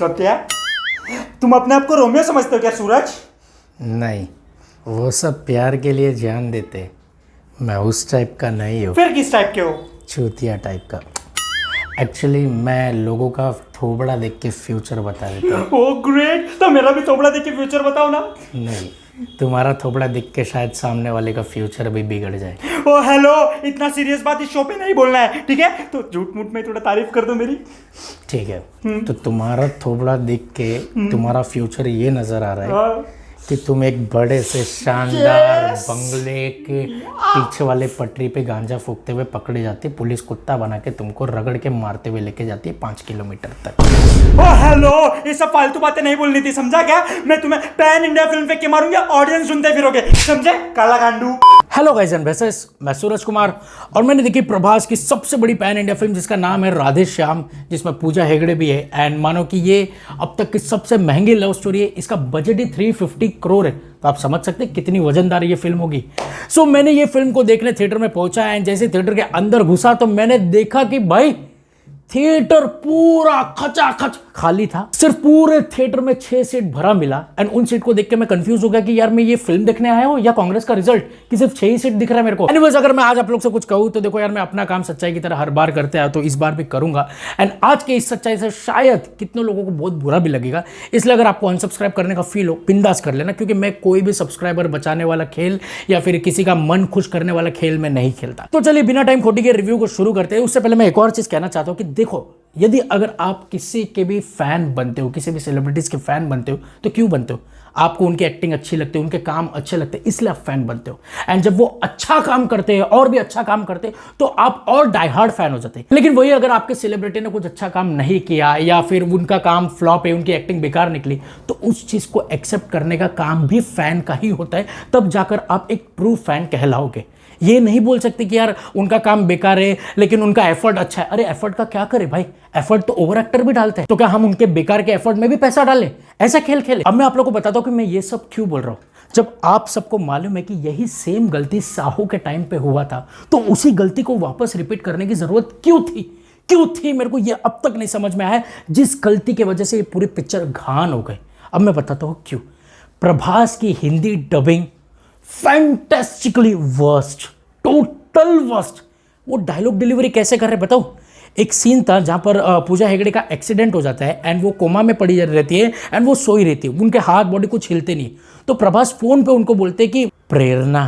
चौथिया, तुम अपने आप को रोमियो समझते हो क्या सूरज? नहीं, वो सब प्यार के लिए जान देते, मैं उस टाइप का नहीं हूँ। फिर किस टाइप के हो? चूतिया टाइप का। एक्चुअली मैं लोगों का थोबड़ा देख के फ्यूचर बता देता हूँ। ओह ग्रेट, तो मेरा भी थोबड़ा देख के फ्यूचर बताओ ना। नहीं, तुम्हारा थोबड़ा देख के शायद सामने वाले का फ्यूचर भी बिगड़ जाए। ओ हेलो, इतना सीरियस बात इस शो पे नहीं बोलना है, ठीक है? तो झूठ मूठ में थोड़ा तारीफ कर दो मेरी। ठीक है, तो तुम्हारा थोबड़ा देख के तुम्हारा फ्यूचर ये नजर आ रहा है कि तुम एक बड़े से शानदार बंगले के पीछे वाले पटरी पे गांजा फूकते हुए पकड़े जाते, पुलिस कुत्ता बना के तुमको रगड़ के मारते हुए लेके जाती है 5 किलोमीटर तक। ओ हेलो, ये सब फालतू बातें नहीं बोलनी थी, समझा क्या? मैं तुम्हें पैन इंडिया फिल्म फेंक के मारूंगा, ऑडियंस सुनते फिरोगे, समझे? काला गांडू। हेलो गाइस एंड वैसेस, मैं सूरज कुमार और मैंने देखी प्रभास की सबसे बड़ी पैन इंडिया फिल्म जिसका नाम है राधे श्याम, जिसमें पूजा हेगड़े भी है। एंड मानो कि ये अब तक की सबसे महंगी लव स्टोरी है। इसका बजट ही 350 करोड़ है, तो आप समझ सकते हैं कितनी वजनदार ये फिल्म होगी। सो मैंने ये फिल्म को देखने थिएटर में पहुंचा एंड जैसे थिएटर के अंदर घुसा तो मैंने देखा कि भाई थिएटर पूरा खचाखच खाली था। सिर्फ पूरे थिएटर में 6 सीट भरा मिला एंड उन सीट को देख के मैं कंफ्यूज हो गया कि यार मैं ये फिल्म देखने आया हूं या कांग्रेस का रिजल्ट कि सिर्फ 6 ही सीट दिख रहा है मेरे को। एनीवेज, अगर मैं आज आप लोग से कुछ कहूं तो देखो यार, मैं अपना काम सच्चाई की तरह हर बार करते आया तो इस बार भी करूंगा। एंड आज के इस सच्चाई से शायद कितने लोगों को बहुत बुरा भी लगेगा, इसलिए अगर आपको अनसब्सक्राइब करने का फील हो बिंदास कर लेना, क्योंकि मैं कोई भी सब्सक्राइबर बचाने वाला खेल या फिर किसी का मन खुश करने वाला खेल में नहीं खेलता। तो चलिए बिना टाइम खोटी के रिव्यू को शुरू करते हैं। उससे पहले मैं एक और चीज कहना चाहता हूं कि देखो, यदि अगर आप किसी के भी फैन बनते हो, किसी भी सेलिब्रिटीज के फैन बनते हो, तो क्यों बनते हो? आपको उनकी एक्टिंग अच्छी लगती है, उनके काम अच्छे लगते हैं, इसलिए आप फैन बनते हो। एंड जब वो अच्छा काम करते हैं और भी अच्छा काम करते हैं तो आप और डाई हार्ड फैन हो जाते हैं। लेकिन वही अगर आपके सेलिब्रिटी ने कुछ अच्छा काम नहीं किया या फिर उनका काम फ्लॉप है, उनकी एक्टिंग बेकार निकली, तो उस चीज को एक्सेप्ट करने का काम भी फैन का ही होता है। तब जाकर आप एक ट्रू फैन कहलाओगे। ये नहीं बोल सकते कि यार उनका काम बेकार है लेकिन उनका एफर्ट अच्छा है। अरे एफर्ट का क्या करे भाई, एफर्ट तो ओवर एक्टर भी डालते हैं, तो क्या हम उनके बेकार के एफर्ट में भी पैसा डालें? ऐसा खेल खेले? अब मैं आप लोगों को बताता हूं कि मैं ये सब क्यों बोल रहा हूं। जब आप सबको मालूम है कि यही सेम गलती साहू के टाइम पे हुआ था, तो उसी गलती को वापस रिपीट करने की जरूरत क्यों थी? मेरे को ये अब तक नहीं समझ में आया, जिस गलती की वजह से ये पूरी पिक्चर घान हो गई। अब मैं बताता हूं क्यों। प्रभास की Hindi dubbing fantastically worst, total worst. वो डायलॉग डिलीवरी कैसे कर रहे बताओ। एक सीन था जहां पर पूजा हेगड़े का एक्सीडेंट हो जाता है एंड वो कोमा में पड़ी रहती है एंड वो सोई रहती है, उनके हाथ बॉडी कुछ हिलते नहीं। तो प्रभास फोन पे उनको बोलते कि प्रेरणा,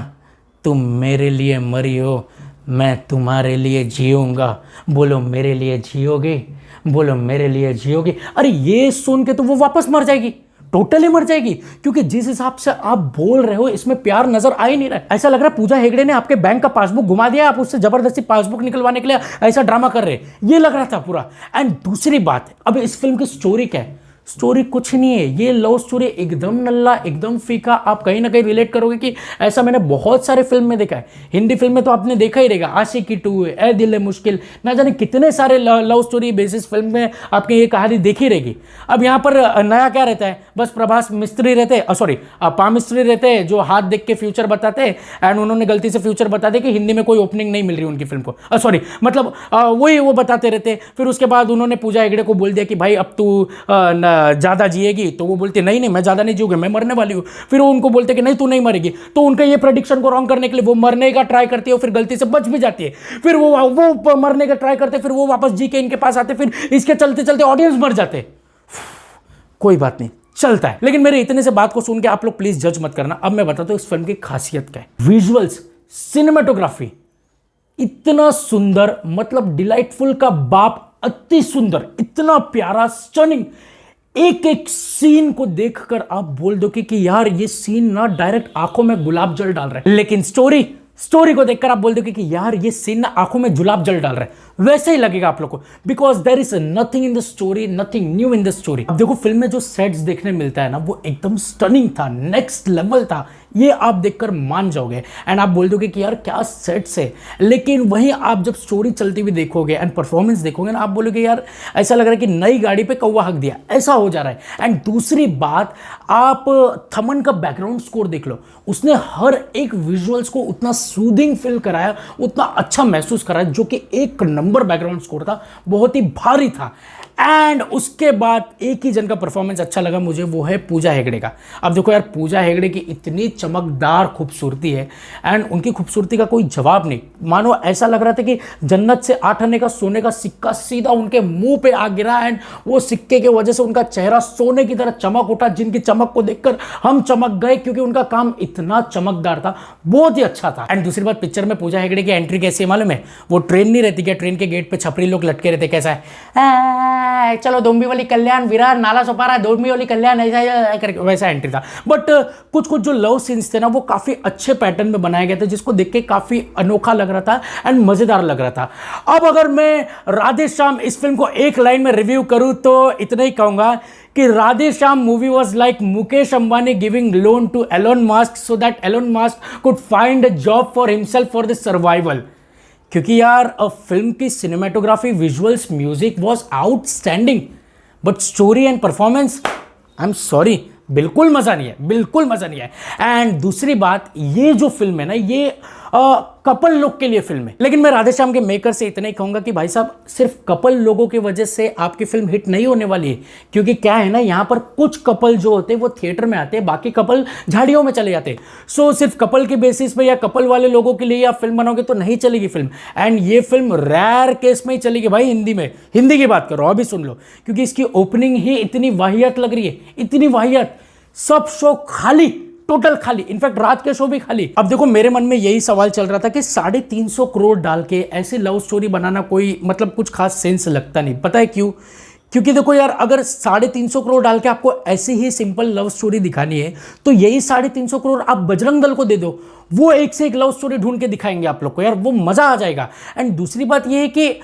तुम मेरे लिए मरी हो, मैं तुम्हारे लिए जीऊंगा, बोलो मेरे लिए जियोगे, बोलो मेरे लिए जियोगे। अरे ये सुन के तो वो वापस मर जाएगी, टोटली मर जाएगी, क्योंकि जिस हिसाब से आप बोल रहे हो इसमें प्यार नजर आ ही नहीं रहा है। ऐसा लग रहा है पूजा हेगड़े ने आपके बैंक का पासबुक घुमा दिया, आप उससे जबरदस्ती पासबुक निकलवाने के लिए ऐसा ड्रामा कर रहे हैं, ये लग रहा था पूरा। एंड दूसरी बात, अब इस फिल्म की स्टोरी क्या है? स्टोरी कुछ नहीं है, ये लव स्टोरी एकदम नल्ला, एकदम फीका। आप कहीं ना कहीं रिलेट करोगे कि ऐसा मैंने बहुत सारे फिल्म में देखा है। हिंदी फिल्म में तो आपने देखा ही रहेगा, आशिकी 2, ए दिल है मुश्किल, ना जाने कितने सारे लव स्टोरी बेसिस फिल्म में आपने ये कहानी देखी रहेगी। अब यहाँ पर नया क्या रहता है? बस प्रभास मिस्त्री रहते हैं, सॉरी पा मिस्त्री रहते हैं जो हाथ देख के फ्यूचर बताते हैं एंड उन्होंने गलती से फ्यूचर बता दे कि हिंदी में कोई ओपनिंग नहीं मिल रही उनकी फिल्म को, सॉरी मतलब वही वो बताते रहते। फिर उसके बाद उन्होंने पूजा हेगड़े को बोल दिया कि भाई अब तू ज़्यादा जिएगी, तो वो बोलते नहीं मैं ज़्यादा नहीं जीऊंगी, मैं मरने वाली हूँ। फिर वो उनको बोलते कि नहीं तू नहीं मरेगी, तो उनका ये प्रेडिक्शन को रॉन्ग करने के लिए वो मरने का ट्राई करती है, फिर गलती से बच भी जाती है। फिर वो मरने का ट्राई करते, फिर वो वापस जी के इनके पास आते, फिर इसके चलते चलते ऑडियंस मर जाते। कोई बात नहीं, चलता है। लेकिन मेरे इतने से बात को सुन के आप लोग प्लीज जज मत करना। अब मैं बताता हूं इस फिल्म की खासियत क्या है। विजुअल्स, सिनेमेटोग्राफी इतना सुंदर, मतलब डिलाइटफुल का बाप, अति सुंदर, इतना प्यारा, स्टनिंग। एक एक सीन को देखकर आप बोल दो कि यार ये सीन ना डायरेक्ट आंखों में गुलाब जल डाल रहा है। लेकिन स्टोरी को देखकर आप बोल दो कि यार ये सीन ना आंखों में गुलाब जल डाल रहा है। वैसे ही लगेगा आप लोग को, because there is nothing in the story, nothing new in the story. अब देखो फिल्म में जो सेट्स देखने मिलता है ना, वो एकदम स्टनिंग था, नेक्स्ट लेवल था। ये आप देखकर मान जाओगे एंड आप बोल दोगे कि यार क्या सेट्स है। लेकिन वहीं आप जब स्टोरी चलती हुई देखोगे एंड परफॉर्मेंस देखोगे ना, आप बोलोगे यार ऐसा लग रहा है कि नई गाड़ी पे कौवा हक दिया, ऐसा हो जा रहा है। एंड दूसरी बात, आप थमन का बैकग्राउंड स्कोर देख लो, उसने हर एक विजुअल्स को उतना सूदिंग फील कराया, उतना अच्छा महसूस कराया, जो कि एक नंबर बैकग्राउंड स्कोर था, बहुत ही भारी था। एंड उसके बाद एक ही जन का परफॉर्मेंस अच्छा लगा मुझे, वो है पूजा हेगड़े का। अब देखो यार, पूजा हेगड़े की इतनी चमकदार खूबसूरती है एंड उनकी खूबसूरती का कोई जवाब नहीं। मानो ऐसा लग रहा था कि जन्नत से 8 आने का सोने का सिक्का सीधा उनके मुंह पे आ गिरा एंड वो सिक्के की वजह से उनका चेहरा सोने की तरह चमक उठा, जिनकी चमक को देखकर हम चमक गए क्योंकि उनका काम इतना चमकदार था, बहुत ही अच्छा था। एंड दूसरी बात, पिक्चर में पूजा हेगड़े की एंट्री कैसी है मालूम है? वो ट्रेन नहीं रहती क्या, ट्रेन के गेट पे छपरी लोग लटके रहते, कैसा है, चलो डोंबिवली कल्याण विरार नाला सोपारा डोंबिवली कल्याण, ऐसा करके वैसा एंट्री था। बट कुछ कुछ जो लव सीन्स थे ना, वो काफी अच्छे पैटर्न में बनाए गए थे, जिसको देख के काफी अनोखा लग रहा था एंड मजेदार लग रहा था। अब अगर मैं राधे श्याम इस फिल्म को एक लाइन में रिव्यू करूं तो इतना ही कहूंगा कि Radhe Shyam movie was like Mukesh Ambani giving loan to Elon Musk so that Elon Musk could find a job for himself for the survival. क्योंकि यार फिल्म की cinematography, visuals, music was outstanding, but story and performance, I am sorry, बिल्कुल मजा नहीं है, बिल्कुल मजा नहीं है। एंड दूसरी बात, ये जो फिल्म है ना, ये कपल लोग के लिए फिल्म है। लेकिन मैं राधेश्याम के मेकर से इतना ही कहूंगा कि भाई साहब, सिर्फ कपल लोगों की वजह से आपकी फिल्म हिट नहीं होने वाली है। क्योंकि क्या है ना, यहां पर कुछ कपल जो होते हैं वो थिएटर में आते हैं, बाकी कपल झाड़ियों में चले जाते हैं। सो सिर्फ कपल के बेसिस पे या कपल वाले लोगों के लिए आप फिल्म बनाओगे तो नहीं चलेगी फिल्म। एंड ये फिल्म रेयर केस में ही चलेगी भाई, हिंदी में। हिंदी की बात करो, अभी सुन लो, क्योंकि इसकी ओपनिंग ही इतनी वाहियात लग रही है, इतनी वाहियात, सब शो खाली, टोटल खाली, इनफैक्ट रात के शो भी खाली। अब देखो, मेरे मन में यही सवाल चल रहा था कि 350 करोड़ डाल के ऐसी लव स्टोरी बनाना कोई मतलब कुछ खास सेंस लगता नहीं। पता है क्यों? क्योंकि देखो यार, अगर 350 करोड़ डाल के आपको ऐसी ही सिंपल लव स्टोरी दिखानी है तो यही 350 करोड़ आप बजरंग दल को दे दो, वो एक से एक लव स्टोरी ढूंढ के दिखाएंगे आप लोग को, यार वो मजा आ जाएगा। एंड दूसरी बात ये है कि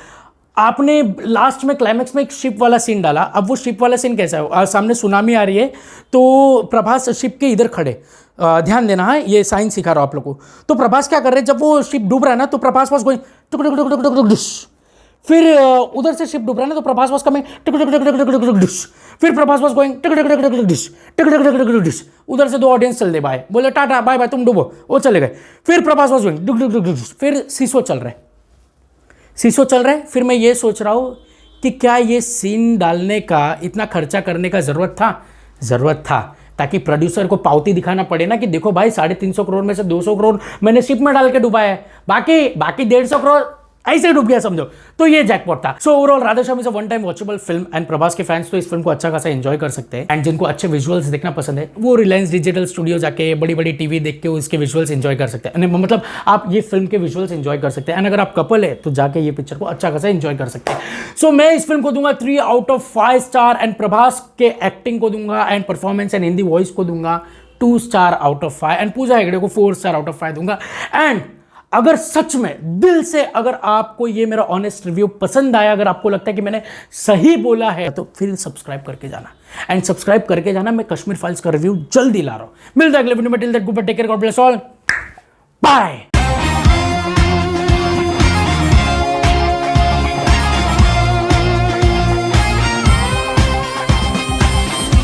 आपने लास्ट में क्लाइमैक्स में एक शिप वाला सीन डाला। अब वो शिप वाला सीन कैसा है? सामने सुनामी आ रही है तो प्रभास शिप के इधर खड़े, ध्यान देना है, ये साइंस सिखा रहा हूं आप लोगों को। तो प्रभास क्या कर रहे हैं, जब वो शिप डूब रहा है ना तो प्रभास वाज गोइंग टुक टुक टुक टुक टुक डिश, फिर उधर से शिप डूब रहा है ना तो प्रभास वाज कमिंग टुक टुक टुक टुक टुक टुक डिश, फिर प्रभास वाज गोइंग टुक टुक टुक टुक डिश, टुक टुक टुक टुक डिश। उधर से 2 ऑडियंस चल दे, बाय बोले टाटा बाय बाय तुम डूबो, वो चले गए। फिर प्रभास वाज गोइंग टुक टुक टुक डिश, फिर सीसो चल रहा है, सीसो चल रहा है। फिर मैं ये सोच रहा हूँ कि क्या ये सीन डालने का, इतना खर्चा करने का ज़रूरत था? ज़रूरत था, ताकि प्रोड्यूसर को पावती दिखाना पड़े ना कि देखो भाई 350 करोड़ में से 200 करोड़ मैंने शिप में डाल के डुबाया है, बाकी 150 करोड़ ऐसे डूब गया समझो। तो ये जैकपॉट था। So overall Radheshyam is a one time watchable film and Prabhas के फैंस तो इस फिल्म को अच्छा खासा एंजॉय कर सकते हैं। एंड जिनको अच्छे विजुअल्स देखना पसंद है वो रिलायंस डिजिटल स्टूडियो जाके बड़ी बड़ी टीवी देख के इसके विजुअल्स एंजॉय कर सकते हैं। मतलब आप ये फिल्म के विजुअल्स एंजॉय कर सकते हैं। एंड अगर आप कपल है तो जाके ये पिक्चर को अच्छा खासा एंजॉय कर सकते हैं। सो मैं इस फिल्म को दूंगा 3 out of 5 star and Prabhas के एक्टिंग को दूंगा and performance and Hindi voice को दूंगा 2 star out of 5 and Pooja Hegde को 4 स्टार आउट ऑफ 5 दूंगा। एंड अगर सच में दिल से अगर आपको ये मेरा ऑनेस्ट रिव्यू पसंद आया, अगर आपको लगता है कि मैंने सही बोला है, तो फिर सब्सक्राइब करके जाना एंड सब्सक्राइब करके जाना। मैं कश्मीर फाइल्स का रिव्यू जल्दी ला रहा हूं। मिलता है अगले वीडियो में। Till that goodbye, take care, God bless all, bye.